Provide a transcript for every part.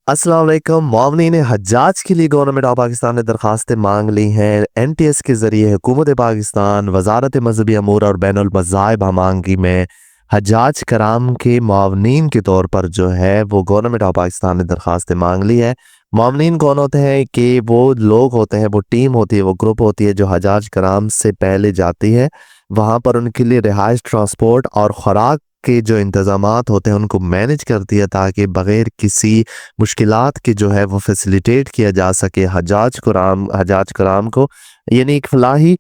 अस्सलाम वालेकुम। मामलीन हज्जाज के लिए गवर्नमेंट ऑफ पाकिस्तान ने दरखास्तें मांग ली हैं। NTS के ज़रिए हुकूमत पाकिस्तान वजारत मजहबी अमूर और बैनुल मज़ाहिब हमांगी में हज्जाज कराम के मावनीन के तौर पर जो है वो गवर्नमेंट ऑफ पाकिस्तान ने दरखास्तें मांग ली है। मावनीन कौन होते हैं कि वो लोग होते हैं, वो टीम होती है, वो ग्रुप होती है जो हज्जाज कराम से पहले जाती है। वहाँ पर उनके लिए रिहाइश, ट्रांसपोर्ट और खुराक के जो इंतज़ामात होते हैं उनको मैनेज करती है, ताकि बग़ैर किसी मुश्किलात की जो है वो फैसिलिटेट किया जा सके हज्जाज कराम को। यानी एक फ़लाही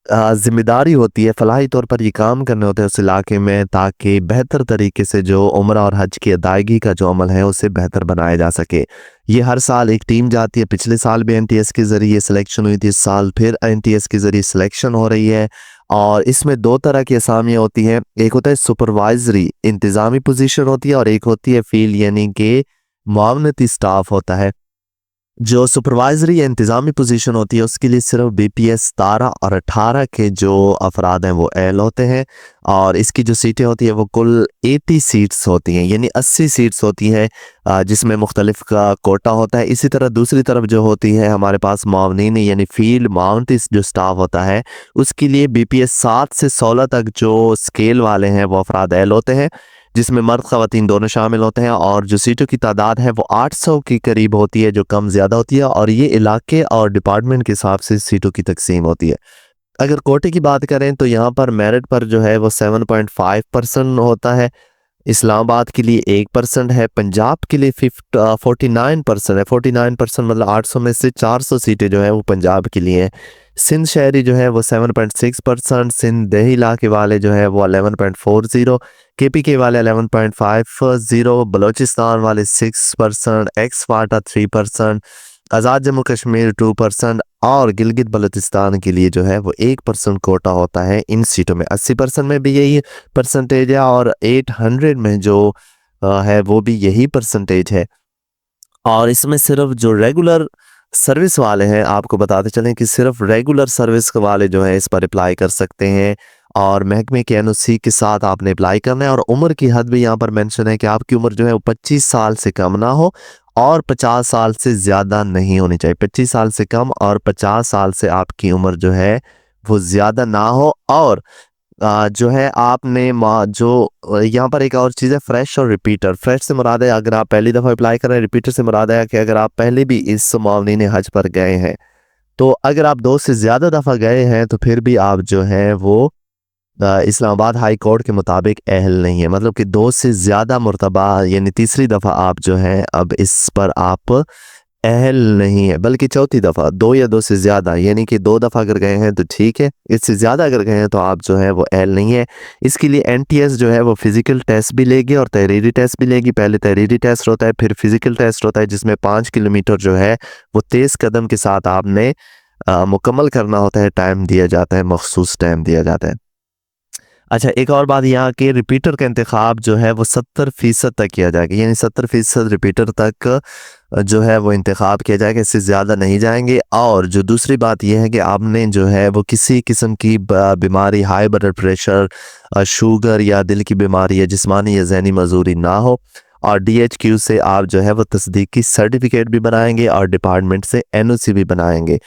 ज़िम्मेदारी होती है, फ़लाही तौर पर ये काम करने होते हैं उस इलाके में, ताकि बेहतर तरीके से जो उम्रा और हज की अदायगी का जो अमल है उसे बेहतर बनाया जा सके। ये हर साल एक टीम जाती है। पिछले साल भी NTS के ज़रिए सिलेक्शन हुई थी, इस साल फिर NTS के ज़रिए सिलेक्शन हो रही है। और इसमें दो तरह की असामियाँ होती हैं, एक होता है सुपरवाइजरी इंतज़ामी पोजीशन होती है और एक होती है फील्ड यानी कि मुआवनती स्टाफ होता है। जो सुपरवाइजरी या इंतज़ामी पोजीशन होती है उसके लिए सिर्फ BPS 17 और 18 के जो अफराद हैं वो एल होते हैं, और इसकी जो सीटें होती है वो कुल 80 सीट्स होती हैं, यानी 80 सीट्स होती हैं, जिसमें मुख्तलिफ का कोटा होता है। इसी तरह दूसरी तरफ जो होती है हमारे पास मावनीन यानी फील्ड माउंटी जो स्टाफ होता है, उसके लिए BPS 7 से 16 तक जो स्केल वाले हैं वो अफराद एल होते हैं, जिसमें मर्द ख़वातीन दोनों शामिल होते हैं। और जो सीटों की तादाद है वो 800 के करीब होती है, जो कम ज़्यादा होती है, और ये इलाके और डिपार्टमेंट के हिसाब से सीटों की तकसीम होती है। अगर कोटे की बात करें तो यहाँ पर मेरिट पर जो है वो 7.5% होता है। इस्लामाबाद के लिए 1% है, पंजाब के लिए 49% है। 49% मतलब 800 में से 400 सीटें जो है वो पंजाब के लिए हैं। सिंध शहरी जो है वो 7.6%, सिंध देही इलाके वाले जो है वो 11.40, KPK वाले 11.50, बलोचिस्तान वाले 6%, एक्स वाटा 3%, आज़ाद जम्मू कश्मीर 2% और गिलगित बल्तिस्तान के लिए जो है वो 1% कोटा होता है इन सीटों में। 80% में भी यही परसेंटेज है और 800 में जो है वो भी यही परसेंटेज है। और इसमें सिर्फ जो रेगुलर सर्विस वाले हैं, आपको बताते चलें कि सिर्फ रेगुलर सर्विस वाले जो हैं इस पर अप्लाई कर सकते हैं, और महकमे के NOC के साथ आपने अप्लाई करना है। और उम्र की हद भी यहाँ पर मेंशन है कि आपकी उम्र जो है वो 25 साल से कम ना हो और 50 साल से ज़्यादा नहीं होनी चाहिए। 25 साल से कम और 50 साल से आपकी उम्र जो है वो ज़्यादा ना हो। और जो है आपने यहाँ पर एक और चीज़ है, फ्रेश और रिपीटर। फ्रेश से मुराद है अगर आप पहली दफ़ा अप्लाई कर रहे हैं, रिपीटर से मुराद है कि अगर आप पहले भी इस मामलीन हज पर गए हैं। तो अगर आप 2 से ज़्यादा दफ़ा गए हैं तो फिर भी आप जो है वो इस्लामाबाद हाई कोर्ट के मुताबिक अहल नहीं है, मतलब कि 2 से ज़्यादा मरतबा यानी तीसरी दफ़ा आप जो है अब इस पर आप अहल नहीं है, बल्कि चौथी दफ़ा 2 या 2 से ज़्यादा, यानी कि 2 दफ़ा अगर गए हैं तो ठीक है, इससे ज़्यादा अगर गए हैं तो आप जो है वो अहल नहीं है। इसके लिए NTS जो है वो फ़िज़िकल टेस्ट भी लेगी और तहरीरी टेस्ट भी लेगी। पहले तहरीरी टेस्ट होता है, फिर फ़िज़िकल टेस्ट होता है, जिसमें 5 किलोमीटर जो है वो तेज़ कदम के साथ आपने मुकम्मल करना होता है। टाइम दिया जाता है, मखसूस टाइम दिया जाता है। अच्छा, एक और बात यहाँ के रिपीटर का इंतखाब जो है वो 70% तक किया जाएगा, यानी 70% रिपीटर तक जो है वो इंतखाब किया जाएगा, इससे ज़्यादा नहीं जाएंगे। और जो दूसरी बात यह है कि आपने जो है वो किसी किस्म की बीमारी, हाई ब्लड प्रेशर, शुगर या दिल की बीमारी या जिस्मानी या जहनी मजूरी ना हो। और DHQ से आप जो है वो तस्दीकी सर्टिफिकेट भी बनाएंगे और डिपार्टमेंट से NOC भी बनाएंगे।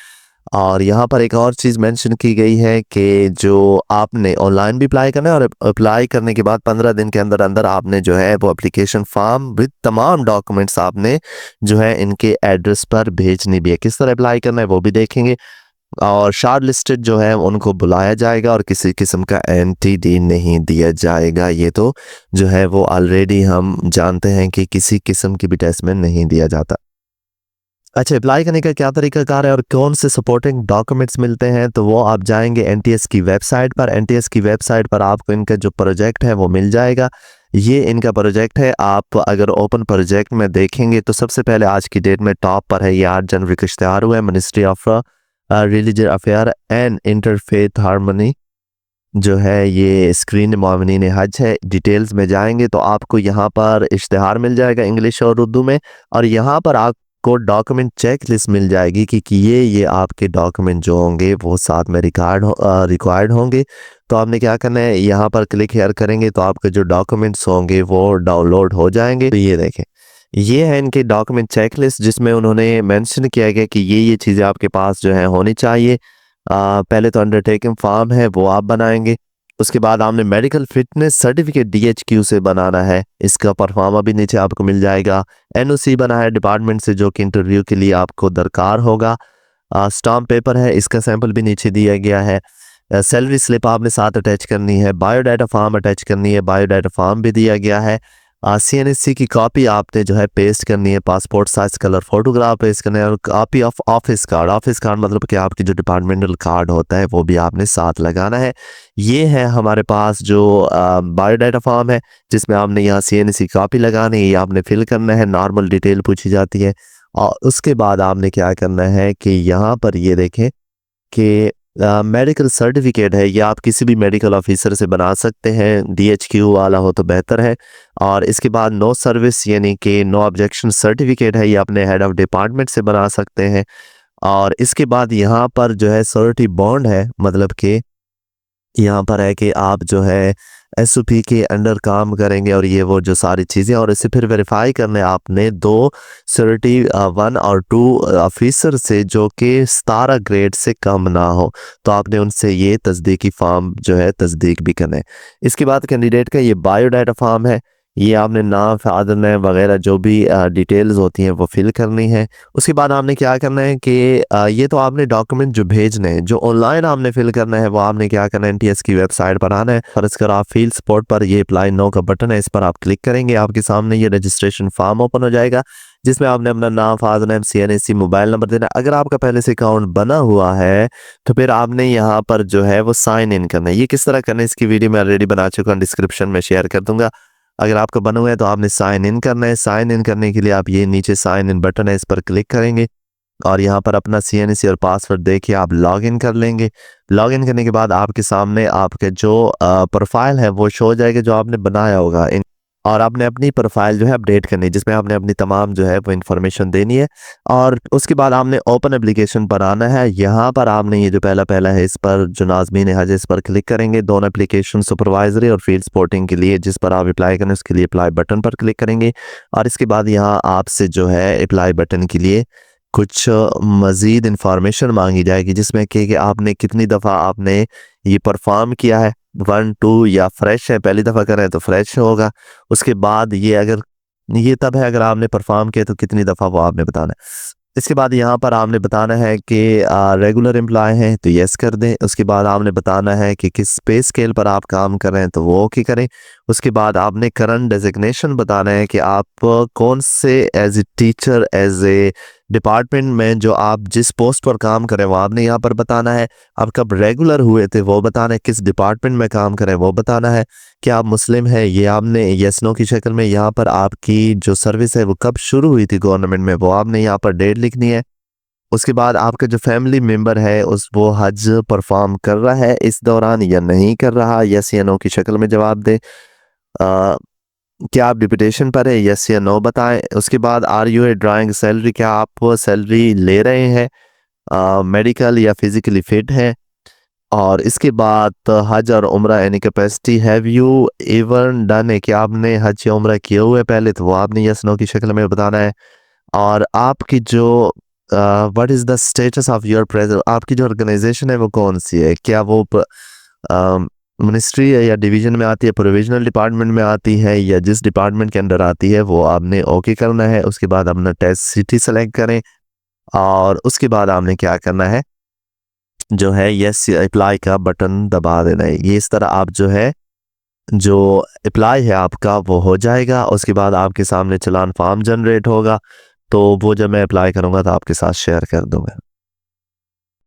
और यहाँ पर एक और चीज़ मेंशन की गई है कि जो आपने ऑनलाइन भी अप्लाई करना है, और अप्लाई करने के बाद 15 दिन के अंदर अंदर आपने जो है वो एप्लीकेशन फॉर्म विद तमाम डॉक्यूमेंट्स आपने जो है इनके एड्रेस पर भेजनी भी है। किस तरह अप्लाई करना है वो भी देखेंगे। और शॉर्ट लिस्टेड जो है उनको बुलाया जाएगा और किसी किस्म का NTD नहीं दिया जाएगा। ये तो जो है वो ऑलरेडी हम जानते हैं कि किसी किस्म की भी टेस्ट में नहीं दिया जाता। अच्छा, अप्लाई करने का क्या तरीकाकार है और कौन से सपोर्टिंग डॉक्यूमेंट्स मिलते हैं, तो वो आप जाएंगे NTS की वेबसाइट पर। NTS की वेबसाइट पर आपको इनका जो प्रोजेक्ट है वो मिल जाएगा। ये इनका प्रोजेक्ट है। आप अगर ओपन प्रोजेक्ट में देखेंगे तो सबसे पहले आज की डेट में टॉप पर है, ये 8 जनवरी को इश्तिहार हुआ है, ministry of religious affair and interfaith harmony जो है ये स्क्रीन मावनीन हज है। डिटेल्स में जाएंगे तो आपको यहाँ पर इश्तिहार मिल जाएगा इंग्लिश और उर्दू में, और यहाँ पर आपको डॉक्यूमेंट चेक लिस्ट मिल जाएगी कि ये आपके डॉक्यूमेंट जो होंगे वो साथ में रिक्वायर्ड होंगे। तो आपने क्या करना है, यहाँ पर क्लिक हेयर करेंगे तो आपके जो डॉक्यूमेंट्स होंगे वो डाउनलोड हो जाएंगे। तो ये देखें, ये है इनके डॉक्यूमेंट चेकलिस्ट जिसमें उन्होंने मेंशन किया गया कि ये चीज़ें आपके पास जो है होनी चाहिए। पहले तो अंडरटेकिंग फॉर्म है वो आप बनाएंगे। उसके बाद आपने मेडिकल फिटनेस सर्टिफिकेट DHQ से बनाना है, इसका परफॉर्मा भी नीचे आपको मिल जाएगा। NOC बना है डिपार्टमेंट से जो कि इंटरव्यू के लिए आपको दरकार होगा। स्टाम्प पेपर है, इसका सैंपल भी नीचे दिया गया है। सैलरी स्लिप आपने साथ अटैच करनी है। बायोडाटा फॉर्म अटैच करनी है, बायोडाटा फॉर्म भी दिया गया है। CNSC की कॉपी आपने जो है पेस्ट करनी है। Passport size colour photograph paste करना है और कॉपी ऑफ ऑफिस कार्ड मतलब कि आपकी जो डिपार्टमेंटल कार्ड होता है वो भी आपने साथ लगाना है। ये है हमारे पास जो बायोडाटा फॉर्म है जिसमें आपने यहाँ CNSC कॉपी लगानी है, ये आपने फिल करना है। नॉर्मल डिटेल पूछी जाती है और उसके बाद आपने क्या करना है कि यहाँ पर ये देखें कि मेडिकल सर्टिफिकेट है, ये आप किसी भी मेडिकल ऑफिसर से बना सकते हैं, DHQ वाला हो तो बेहतर है। और इसके बाद नो सर्विस यानी कि नो ऑब्जेक्शन सर्टिफिकेट है, ये अपने हेड ऑफ डिपार्टमेंट से बना सकते हैं। और इसके बाद यहाँ पर जो है श्योरिटी बॉन्ड है, मतलब कि यहाँ पर है कि आप जो है SOP के अंडर काम करेंगे और ये वो जो सारी चीज़ें, और इसे फिर वेरीफाई करने आपने 2 श्योरिटी 1 और 2 ऑफिसर से जो कि 17 ग्रेड से कम ना हो, तो आपने उनसे ये तस्दीकी फॉर्म जो है तस्दीक भी करना है। इसके बाद कैंडिडेट का ये बायोडाटा फॉर्म है, ये आपने नाम, फादर नेम वगैरह जो भी डिटेल्स होती हैं वो फिल करनी है। उसके बाद आपने क्या करना है कि ये तो आपने डॉक्यूमेंट जो भेजने हैं, जो ऑनलाइन आपने फिल करना है वो आपने क्या करना है, NTS की वेबसाइट पर आना है। फर्ज कर आप फील्ड सपोर्ट पर ये अप्लाई नो का बटन है, इस पर आप क्लिक करेंगे, आपके सामने ये रजिस्ट्रेशन फॉर्म ओपन हो जाएगा जिसमें आपने अपना नाम, father name, CNSC, mobile number देना है। अगर आपका पहले से अकाउंट बना हुआ है तो फिर आपने यहाँ पर जो है वो साइन इन करना है। ये किस तरह करना है इसकी वीडियो मैं ऑलरेडी बना चुका हूँ, डिस्क्रिप्शन में शेयर कर दूंगा। अगर आपका बना हुआ है तो आपने साइन इन करना है। साइन इन करने के लिए आप ये नीचे साइन इन बटन है, इस पर क्लिक करेंगे और यहाँ पर अपना CNSC और पासवर्ड देके आप लॉग इन कर लेंगे। लॉग इन करने के बाद आपके सामने आपके जो प्रोफाइल है वो शो हो जाएगा जो आपने बनाया होगा और आपने अपनी प्रोफाइल जो है अपडेट करनी है जिसमें आपने अपनी तमाम जो है वो इन्फॉर्मेशन देनी है। और उसके बाद आपने ओपन एप्लीकेशन पर आना है। यहाँ पर आपने ये जो पहला है इस पर जो नाज़मीन हज इस पर क्लिक करेंगे। दोनों एप्लीकेशन सुपरवाइजरी और फील्ड सपोर्टिंग के लिए जिस पर आप अप्लाई करें उसके लिए अप्लाई बटन पर क्लिक करेंगे और इसके बाद यहाँ आपसे जो है अप्लाई बटन के लिए कुछ मज़ीद इन्फॉर्मेशन मांगी जाएगी जिसमें कि आपने कितनी दफ़ा आपने ये परफॉर्म किया है, 1 2 या फ्रेश है, पहली दफ़ा कर रहे हैं तो फ्रेश होगा। उसके बाद ये तब है अगर आपने परफॉर्म किया तो कितनी दफ़ा वो आपने बताना है। इसके बाद यहाँ पर आपने बताना है कि रेगुलर एम्प्लॉय हैं तो यस कर दें। उसके बाद आपने बताना है कि किस पे स्केल पर आप काम कर रहे हैं तो वो ओके करें। उसके बाद आपने करंट डेजिग्नेशन बताना है कि आप कौन से as a teacher, as a department में जो आप जिस पोस्ट पर काम करें वो आपने यहाँ पर बताना है। आप कब रेगुलर हुए थे वो बताना है, किस डिपार्टमेंट में काम करें वो बताना है, कि आप मुस्लिम हैं ये आपने यस नो की शक्ल में यहाँ पर आपकी जो सर्विस है वो कब शुरू हुई थी गवर्नमेंट में वो आपने यहाँ पर डेट लिखनी है। उसके बाद आपका जो फैमिली मेंबर है उस वो हज परफॉर्म कर रहा है इस दौरान या नहीं कर रहा, यस या नो की शक्ल में जवाब दें। क्या आप डिप्यूटेशन पर है, यस या नो बताएं। उसके बाद are you a drawing salary, क्या आप सैलरी ले रहे हैं, मेडिकल या फिजिकली फिट है। और इसके बाद हज और उम्रा यानी capacity, have you even done है, कि आपने हज या उम्रा किए हुए पहले तो वो आपने यस नो की शक्ल में बताना है। और आपकी जो what is the status of your present, आपकी जो ऑर्गेनाइजेशन है वो कौन सी है, क्या वो मिनिस्ट्री है या डिवीजन में आती है, प्रोविजनल डिपार्टमेंट में आती है या जिस डिपार्टमेंट के अंदर आती है वो आपने ओके करना है। उसके बाद अपना टेस्ट सिटी सेलेक्ट करें और उसके बाद आपने क्या करना है जो है यस अप्लाई का बटन दबा देना है। ये इस तरह आप जो है जो अप्लाई है आपका वो हो जाएगा। उसके बाद आपके सामने चलान फॉर्म जनरेट होगा तो वो जब मैं अप्लाई करूँगा तो आपके साथ शेयर कर दूँगा।